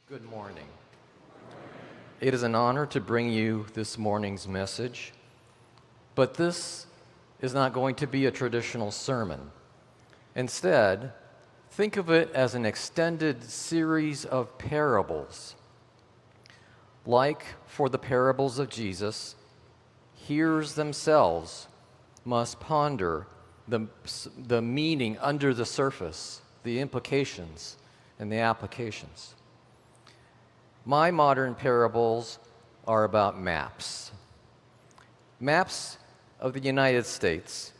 Good morning. It is an honor to bring you this morning's message, but this is not going to be a traditional sermon. Instead, think of it as an extended series of parables. Like for the parables of Jesus, hearers themselves must ponder the meaning under the surface, the implications, and the applications. My modern parables are about maps. Maps of the United States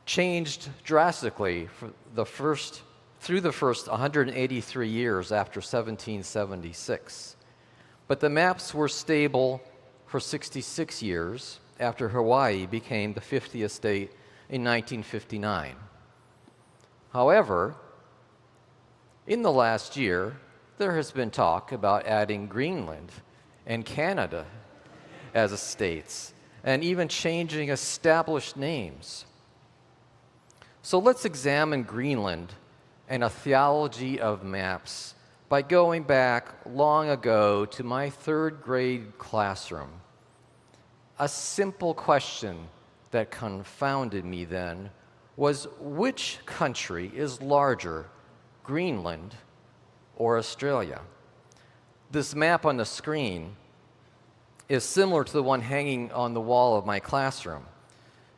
changed drastically through the first 183 years after 1776. But the maps were stable for 66 years after Hawaii became the 50th state in 1959. However, in the last year, there has been talk about adding Greenland and Canada as states, and even changing established names. So let's examine Greenland and a theology of maps by going back long ago to my third grade classroom. A simple question that confounded me then was, which country is larger, Greenland or Australia? This map on the screen is similar to the one hanging on the wall of my classroom.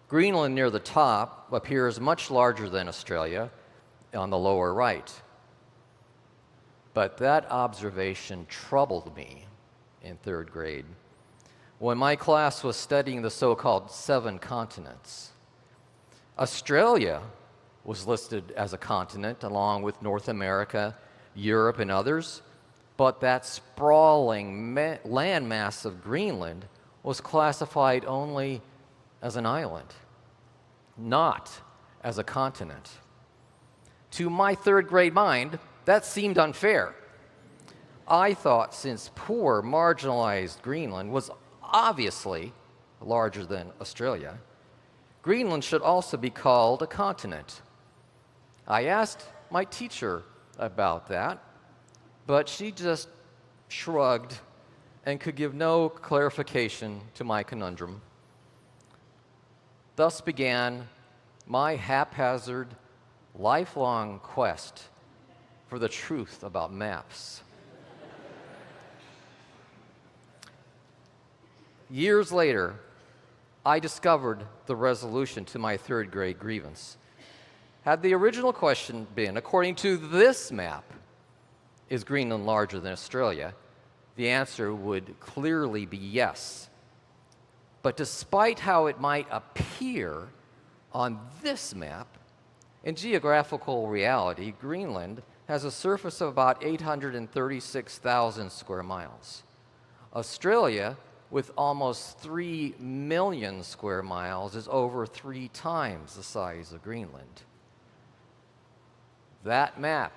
Greenland near the top appears much larger than Australia on the lower right. But that observation troubled me in third grade when my class was studying the so-called 7 continents. Australia was listed as a continent along with North America, Europe, and others, but that sprawling landmass of Greenland was classified only as an island, not as a continent. To my third grade mind, that seemed unfair. I thought since poor, marginalized Greenland was obviously larger than Australia, Greenland should also be called a continent. I asked my teacher about that, but she just shrugged and could give no clarification to my conundrum. Thus began my haphazard, lifelong quest for the truth about maps. Years later, I discovered the resolution to my third grade grievance. Had the original question been, according to this map, is Greenland larger than Australia? The answer would clearly be yes. But despite how it might appear on this map, in geographical reality, Greenland has a surface of about 836,000 square miles. Australia, with almost 3 million square miles, is over 3 times the size of Greenland. That map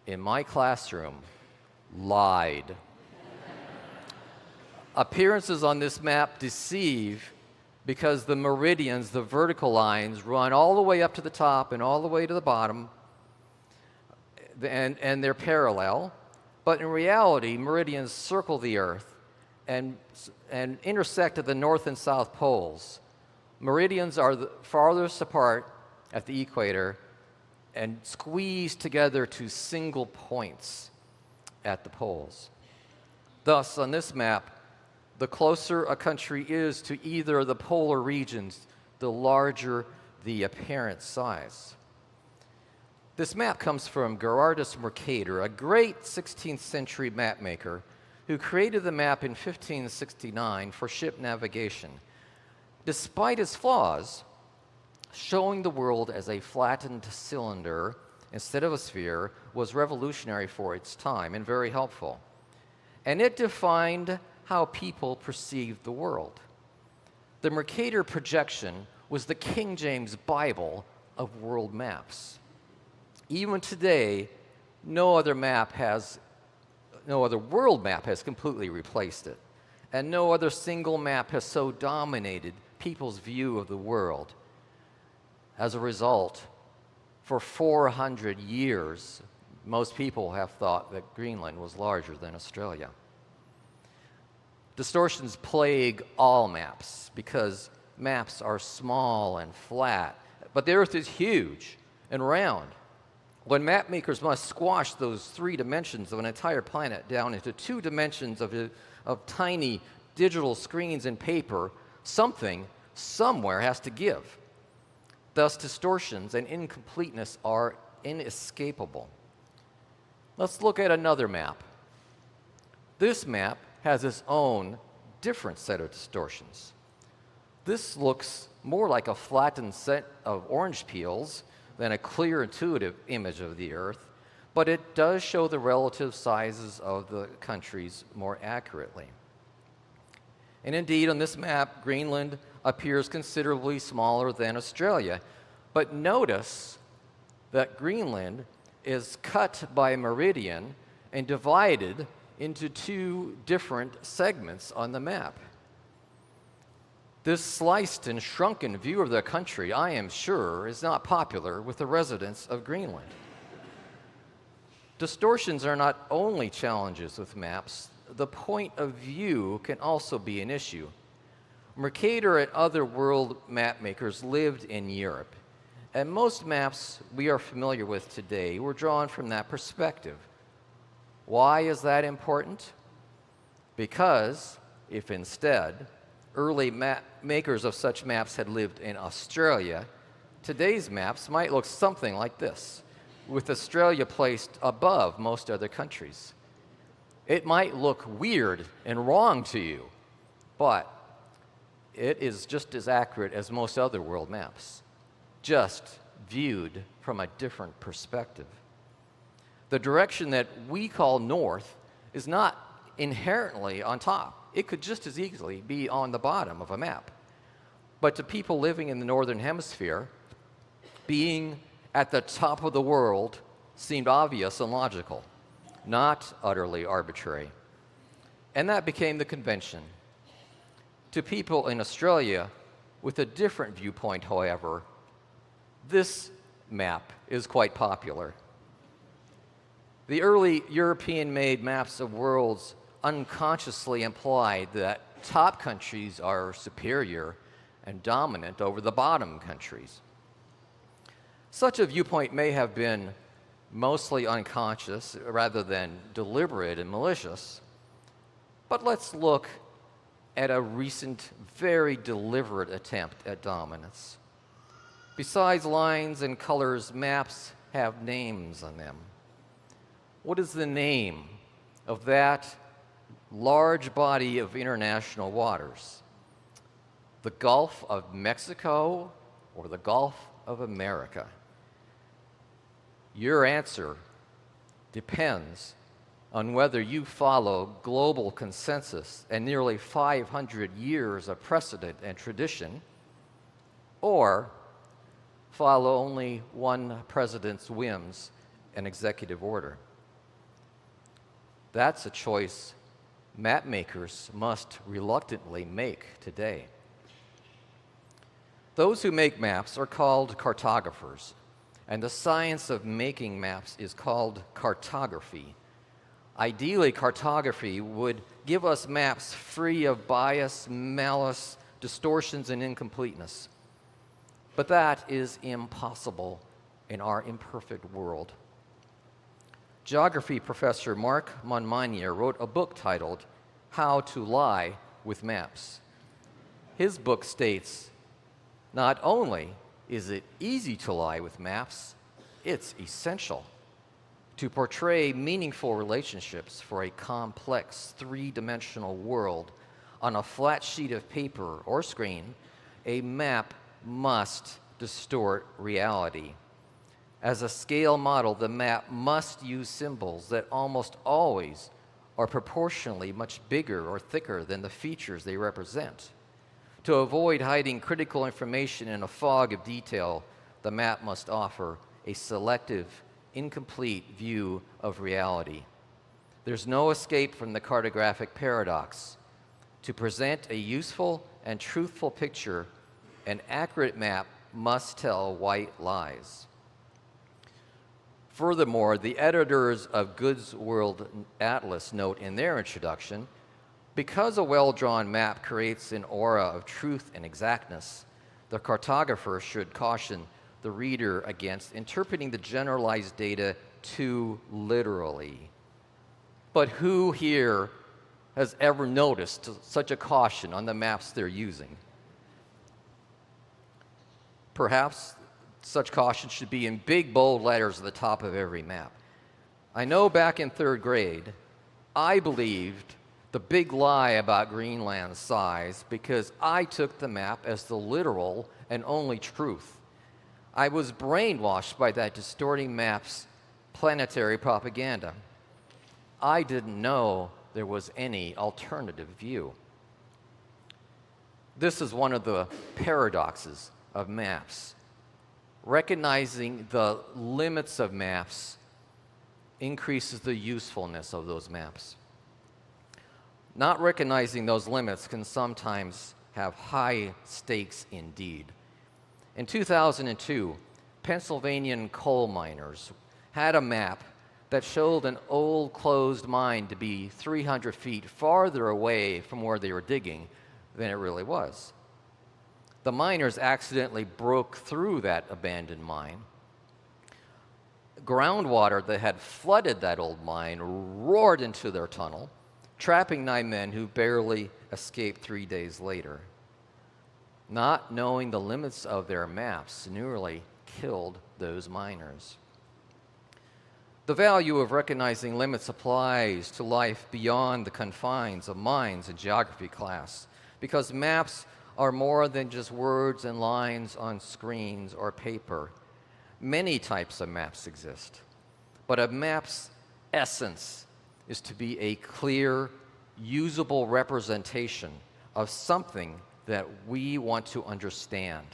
in my classroom lied. Appearances on this map deceive because the meridians, the vertical lines, run all the way up to the top and all the way to the bottom, and they're parallel. But in reality, meridians circle the Earth and intersect at the north and south poles. Meridians are the farthest apart at the equator and squeezed together to single points at the poles. Thus, on this map, the closer a country is to either of the polar regions, the larger the apparent size. This map comes from Gerardus Mercator, a great 16th century mapmaker who created the map in 1569 for ship navigation. Despite its flaws, showing the world as a flattened cylinder instead of a sphere was revolutionary for its time and very helpful. And it defined how people perceived the world. The Mercator projection was the King James Bible of world maps. Even today, no other world map has completely replaced it, and no other single map has so dominated people's view of the world. As a result, for 400 years, Most people have thought that Greenland was larger than Australia. Distortions plague all maps because maps are small and flat, but the Earth is huge and round. When map makers must squash those 3 dimensions of an entire planet down into 2 dimensions of tiny digital screens and paper, something somewhere has to give. Thus, distortions and incompleteness are inescapable. Let's look at another map. This map has its own different set of distortions. This looks more like a flattened set of orange peels than a clear, intuitive image of the Earth, but it does show the relative sizes of the countries more accurately. And indeed, on this map, Greenland appears considerably smaller than Australia. But notice that Greenland is cut by a meridian and divided into 2 different segments on the map. This sliced and shrunken view of the country, I am sure, is not popular with the residents of Greenland. Distortions are not only challenges with maps, the point of view can also be an issue. Mercator and other world map makers lived in Europe, and most maps we are familiar with today were drawn from that perspective. Why is that important? Because if instead early map makers of such maps had lived in Australia, today's maps might look something like this, with Australia placed above most other countries. It might look weird and wrong to you, but it is just as accurate as most other world maps, just viewed from a different perspective. The direction that we call north is not inherently on top. It could just as easily be on the bottom of a map. But to people living in the northern hemisphere, being at the top of the world seemed obvious and logical, not utterly arbitrary. And that became the convention. To people in Australia with a different viewpoint, however, this map is quite popular. The early European-made maps of worlds unconsciously implied that top countries are superior and dominant over the bottom countries. Such a viewpoint may have been mostly unconscious rather than deliberate and malicious, but let's look at a recent, very deliberate attempt at dominance. Besides lines and colors, maps have names on them. What is the name of that large body of international waters? The Gulf of Mexico or the Gulf of America? Your answer depends on whether you follow global consensus and nearly 500 years of precedent and tradition, or follow only one president's whims and executive order. That's a choice map makers must reluctantly make today. Those who make maps are called cartographers, and the science of making maps is called cartography. Ideally, cartography would give us maps free of bias, malice, distortions, and incompleteness. But that is impossible in our imperfect world. Geography professor Mark Monmonier wrote a book titled How to Lie with Maps. His book states, not only is it easy to lie with maps, it's essential. To portray meaningful relationships for a complex 3-dimensional world on a flat sheet of paper or screen, a map must distort reality. As a scale model, the map must use symbols that almost always are proportionally much bigger or thicker than the features they represent. To avoid hiding critical information in a fog of detail, the map must offer a selective, incomplete view of reality. There's no escape from the cartographic paradox. To present a useful and truthful picture, an accurate map must tell white lies. Furthermore, the editors of Good's World Atlas note in their introduction, because a well-drawn map creates an aura of truth and exactness, the cartographer should caution the reader against interpreting the generalized data too literally. But who here has ever noticed such a caution on the maps they're using? Perhaps such caution should be in big, bold letters at the top of every map. I know back in third grade, I believed the big lie about Greenland's size because I took the map as the literal and only truth. I was brainwashed by that distorting map's planetary propaganda. I didn't know there was any alternative view. This is one of the paradoxes of maps. Recognizing the limits of maps increases the usefulness of those maps. Not recognizing those limits can sometimes have high stakes indeed. In 2002, Pennsylvanian coal miners had a map that showed an old closed mine to be 300 feet farther away from where they were digging than it really was. The miners accidentally broke through that abandoned mine. Groundwater that had flooded that old mine roared into their tunnel, trapping 9 men who barely escaped 3 days later. Not knowing the limits of their maps nearly killed those miners. The value of recognizing limits applies to life beyond the confines of minds and geography class, because maps are more than just words and lines on screens or paper. Many types of maps exist, but a map's essence is to be a clear, usable representation of something that we want to understand.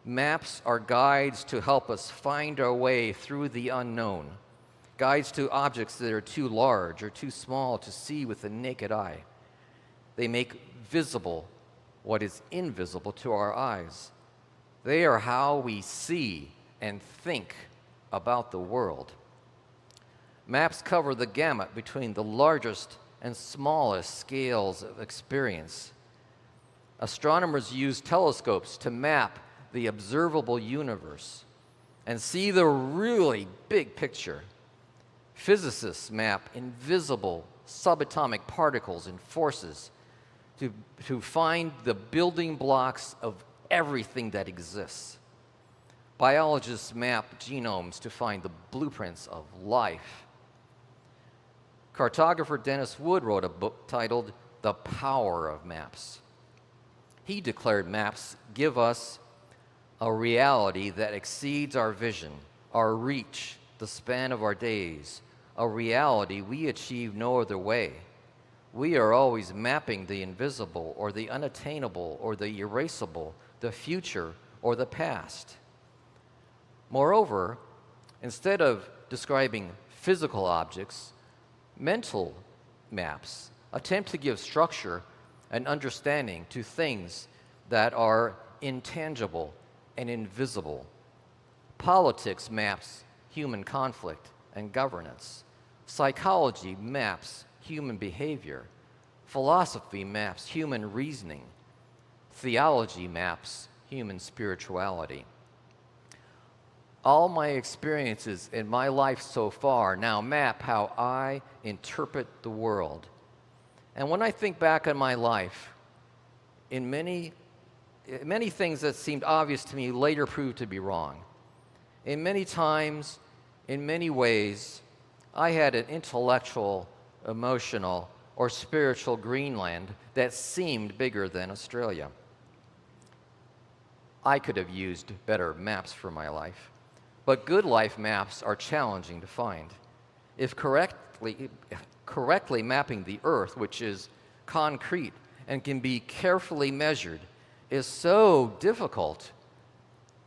Maps are guides to help us find our way through the unknown, guides to objects that are too large or too small to see with the naked eye. They make visible what is invisible to our eyes. They are how we see and think about the world. Maps cover the gamut between the largest and smallest scales of experience. Astronomers use telescopes to map the observable universe and see the really big picture. Physicists map invisible subatomic particles and forces to find the building blocks of everything that exists. Biologists map genomes to find the blueprints of life. Cartographer Dennis Wood wrote a book titled The Power of Maps. He declared maps give us a reality that exceeds our vision, our reach, the span of our days, a reality we achieve no other way. We are always mapping the invisible or the unattainable or the erasable, the future or the past. Moreover, instead of describing physical objects, mental maps attempt to give structure and understanding to things that are intangible and invisible. Politics maps human conflict and governance. Psychology maps human behavior. Philosophy maps human reasoning. Theology maps human spirituality. All my experiences in my life so far now map how I interpret the world. And when I think back on my life, in many things that seemed obvious to me later proved to be wrong. In many times, in many ways, I had an intellectual, emotional, or spiritual Greenland that seemed bigger than Australia. I could have used better maps for my life, but good life maps are challenging to find. If correctly mapping the Earth, which is concrete and can be carefully measured, is so difficult,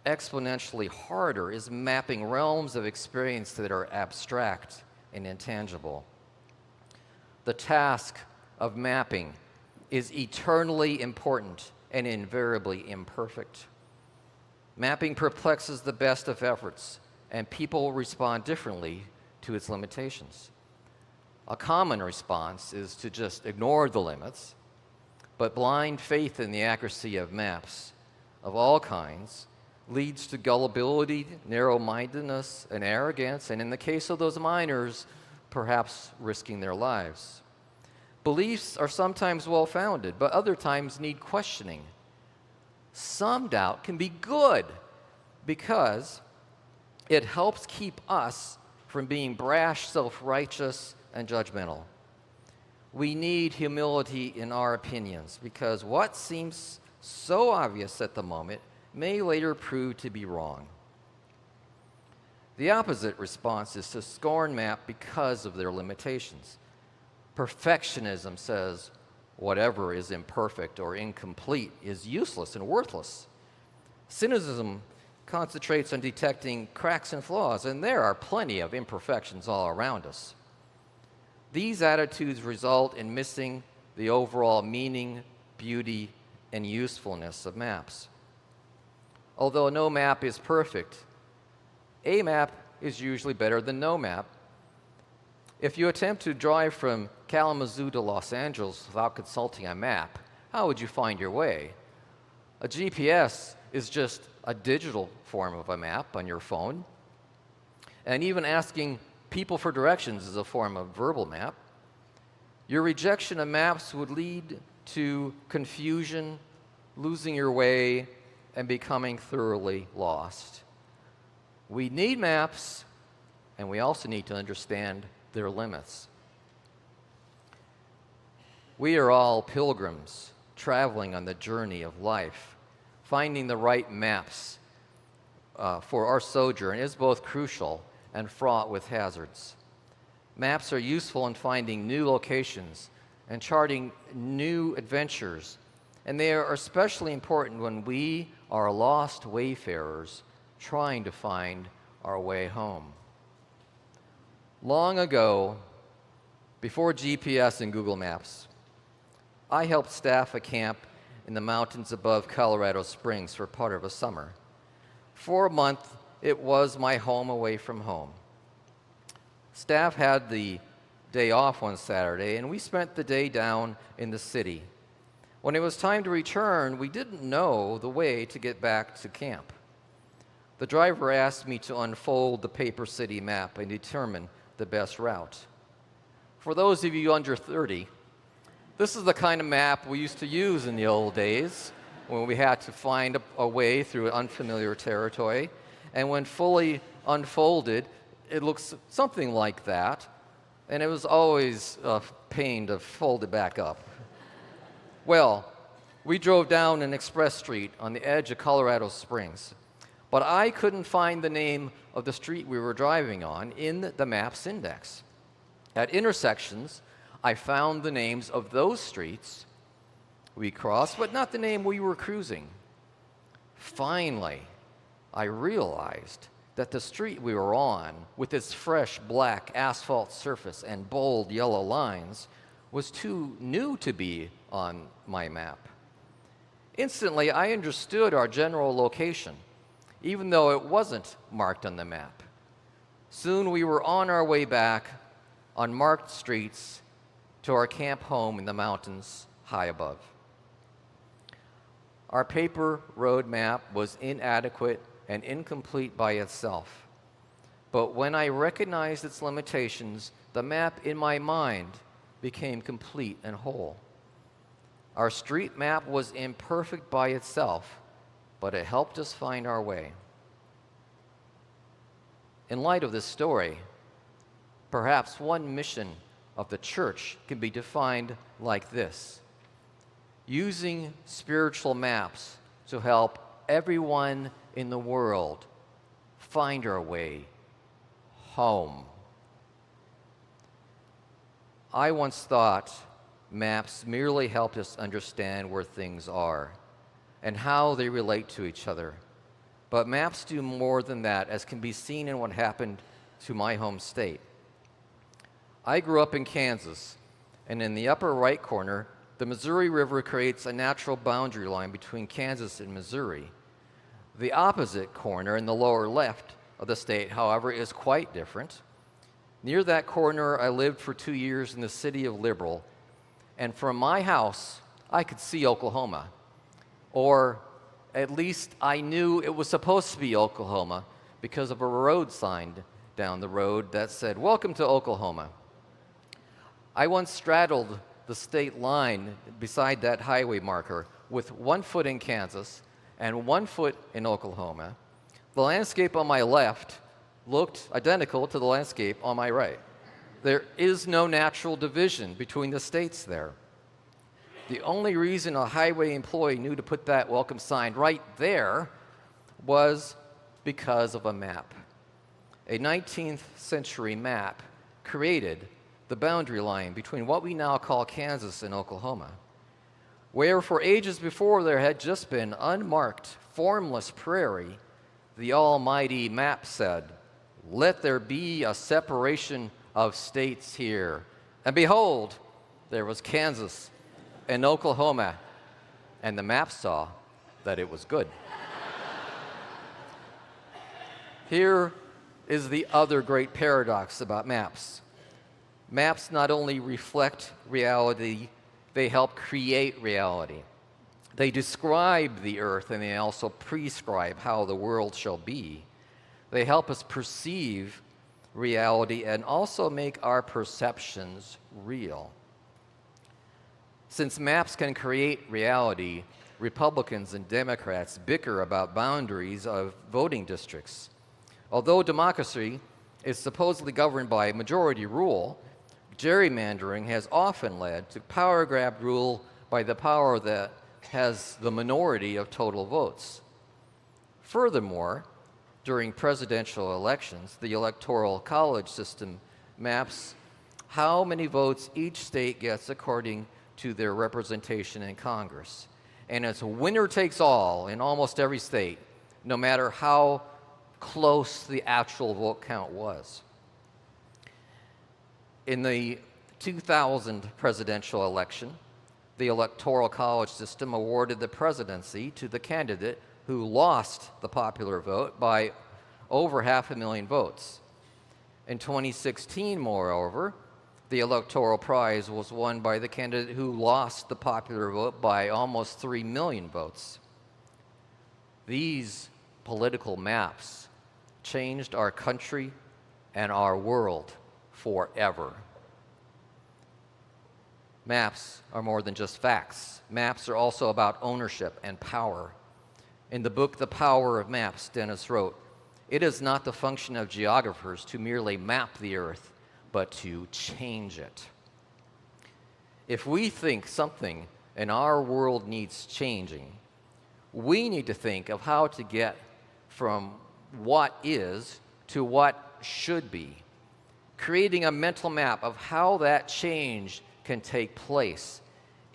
exponentially harder is mapping realms of experience that are abstract and intangible. The task of mapping is eternally important and invariably imperfect. Mapping perplexes the best of efforts and people respond differently to its limitations. A common response is to just ignore the limits, but blind faith in the accuracy of maps of all kinds leads to gullibility, narrow-mindedness, and arrogance, and in the case of those miners, perhaps risking their lives. Beliefs are sometimes well-founded, but other times need questioning. Some doubt can be good because it helps keep us from being brash, self-righteous, and judgmental. We need humility in our opinions because what seems so obvious at the moment may later prove to be wrong. The opposite response is to scorn map because of their limitations. Perfectionism says whatever is imperfect or incomplete is useless and worthless. Cynicism concentrates on detecting cracks and flaws, and there are plenty of imperfections all around us. These attitudes result in missing the overall meaning, beauty, and usefulness of maps. Although no map is perfect, a map is usually better than no map. If you attempt to drive from Kalamazoo to Los Angeles without consulting a map, how would you find your way? A GPS is just a digital form of a map on your phone. And even asking people for directions is a form of verbal map. Your rejection of maps would lead to confusion, losing your way, and becoming thoroughly lost. We need maps, and we also need to understand their limits. We are all pilgrims traveling on the journey of life. Finding the right maps for our sojourn is both crucial and fraught with hazards. Maps are useful in finding new locations and charting new adventures, and they are especially important when we are lost wayfarers trying to find our way home. Long ago, before GPS and Google Maps, I helped staff a camp in the mountains above Colorado Springs for part of a summer. For a month, it was my home away from home. Staff had the day off one Saturday, and we spent the day down in the city. When it was time to return, we didn't know the way to get back to camp. The driver asked me to unfold the paper city map and determine the best route. For those of you under 30, this is the kind of map we used to use in the old days when we had to find a way through unfamiliar territory. And when fully unfolded, it looks something like that. And it was always a pain to fold it back up. Well, we drove down an express street on the edge of Colorado Springs, but I couldn't find the name of the street we were driving on in the map's index. At intersections, I found the names of those streets we crossed, but not the name we were cruising. Finally, I realized that the street we were on, with its fresh black asphalt surface and bold yellow lines, was too new to be on my map. Instantly, I understood our general location, even though it wasn't marked on the map. Soon we were on our way back on marked streets to our camp home in the mountains high above. Our paper road map was inadequate and incomplete by itself. But when I recognized its limitations, the map in my mind became complete and whole. Our street map was imperfect by itself, but it helped us find our way. In light of this story, perhaps one mission of the church can be defined like this: using spiritual maps to help everyone in the world find our way home. I once thought maps merely helped us understand where things are and how they relate to each other. But maps do more than that, as can be seen in what happened to my home state. I grew up in Kansas, and in the upper right corner, the Missouri River creates a natural boundary line between Kansas and Missouri. The opposite corner, in the lower left, of the state, however, is quite different. Near that corner, I lived for 2 years in the city of Liberal, and from my house, I could see Oklahoma. Or at least I knew it was supposed to be Oklahoma because of a road sign down the road that said, "Welcome to Oklahoma." I once straddled the state line beside that highway marker with 1 foot in Kansas and 1 foot in Oklahoma. The landscape on my left looked identical to the landscape on my right. There is no natural division between the states there. The only reason a highway employee knew to put that welcome sign right there was because of a map. A 19th century map created the boundary line between what we now call Kansas and Oklahoma, where for ages before there had just been unmarked, formless prairie. The almighty map said, "Let there be a separation of states here." And behold, there was Kansas and Oklahoma, and the map saw that it was good. Here is the other great paradox about maps. Maps not only reflect reality, they help create reality. They describe the earth, and they also prescribe how the world shall be. They help us perceive reality and also make our perceptions real. Since maps can create reality, Republicans and Democrats bicker about boundaries of voting districts. Although democracy is supposedly governed by majority rule, gerrymandering has often led to power grab rule by the power that has the minority of total votes. Furthermore, during presidential elections, the Electoral College system maps how many votes each state gets according to their representation in Congress. And it's winner takes all in almost every state, no matter how close the actual vote count was. In the 2000 presidential election, the Electoral College system awarded the presidency to the candidate who lost the popular vote by over 500,000 votes. In 2016, moreover, the electoral prize was won by the candidate who lost the popular vote by almost 3 million votes. These political maps changed our country and our world forever. Maps are more than just facts. Maps are also about ownership and power. In the book, The Power of Maps, Dennis wrote, "It is not the function of geographers to merely map the earth, but to change it." If we think something in our world needs changing, we need to think of how to get from what is to what should be. Creating a mental map of how that change can take place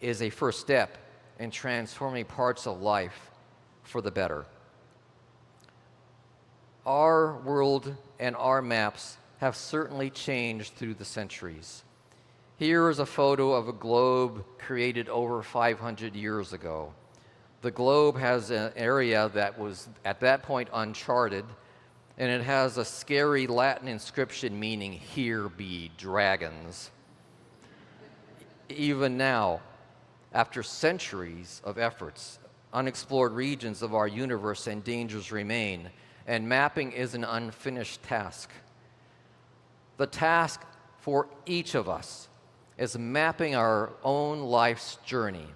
is a first step in transforming parts of life for the better. Our world and our maps have certainly changed through the centuries. Here is a photo of a globe created over 500 years ago. The globe has an area that was at that point uncharted, and it has a scary Latin inscription meaning, "Here be dragons." Even now, after centuries of efforts, unexplored regions of our universe and dangers remain, and mapping is an unfinished task. The task for each of us is mapping our own life's journey.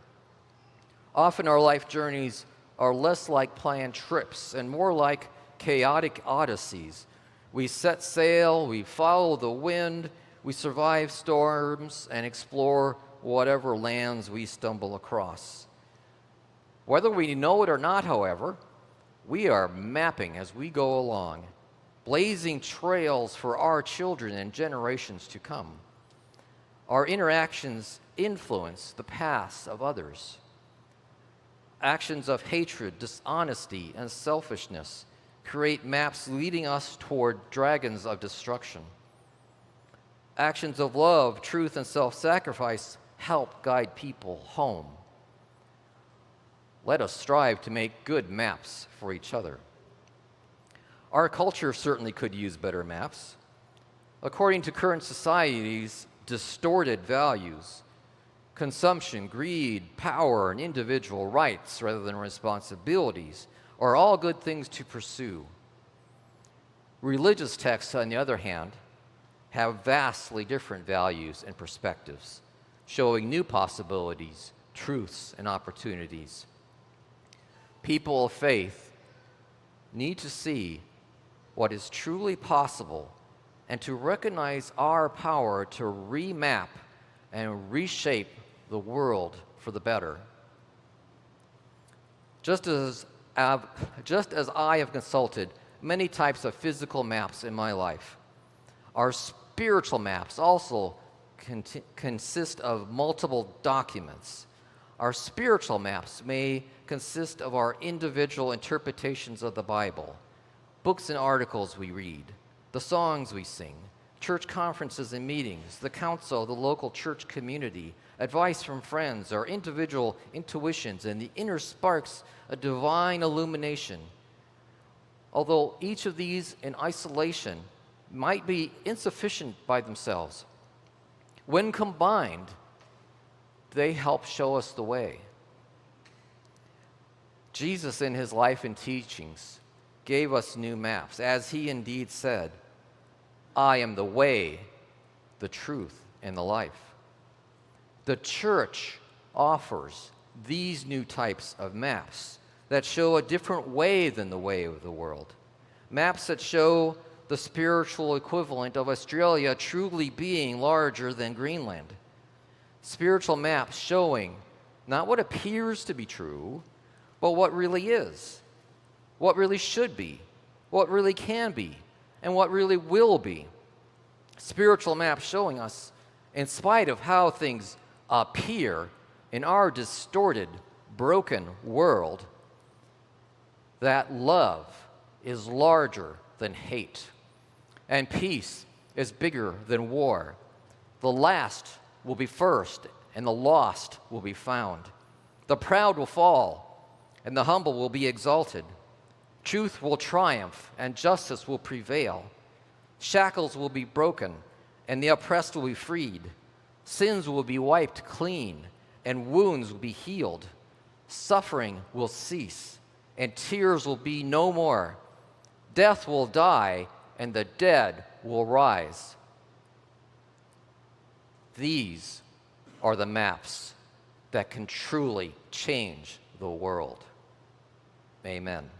Often our life journeys are less like planned trips and more like chaotic odysseys. We set sail, we follow the wind, we survive storms and explore whatever lands we stumble across. Whether we know it or not, however, we are mapping as we go along, blazing trails for our children and generations to come. Our interactions influence the paths of others. Actions of hatred, dishonesty, and selfishness create maps leading us toward dragons of destruction. Actions of love, truth, and self-sacrifice help guide people home. Let us strive to make good maps for each other. Our culture certainly could use better maps. According to current society's distorted values, consumption, greed, power, and individual rights rather than responsibilities are all good things to pursue. Religious texts, on the other hand, have vastly different values and perspectives, showing new possibilities, truths, and opportunities. People of faith need to see what is truly possible and to recognize our power to remap and reshape the world for the better. Just as I have consulted many types of physical maps in my life, our spiritual maps also consist of multiple documents. Our spiritual maps may consist of our individual interpretations of the Bible, books and articles we read, the songs we sing, church conferences and meetings, the counsel of the local church community, advice from friends, our individual intuitions, and the inner sparks of divine illumination. Although each of these in isolation might be insufficient by themselves, when combined, they help show us the way. Jesus, in his life and teachings, gave us new maps, as he indeed said, "I am the way, the truth, and the life." The church offers these new types of maps that show a different way than the way of the world. Maps that show the spiritual equivalent of Australia truly being larger than Greenland. Spiritual maps showing not what appears to be true, but what really is, what really should be, what really can be, and what really will be. Spiritual maps showing us, in spite of how things appear in our distorted, broken world, that love is larger than hate, and peace is bigger than war. The last will be first, and the lost will be found. The proud will fall, and the humble will be exalted. Truth will triumph, and justice will prevail. Shackles will be broken, and the oppressed will be freed. Sins will be wiped clean, and wounds will be healed. Suffering will cease, and tears will be no more. Death will die, and the dead will rise. These are the maps that can truly change the world. Amen.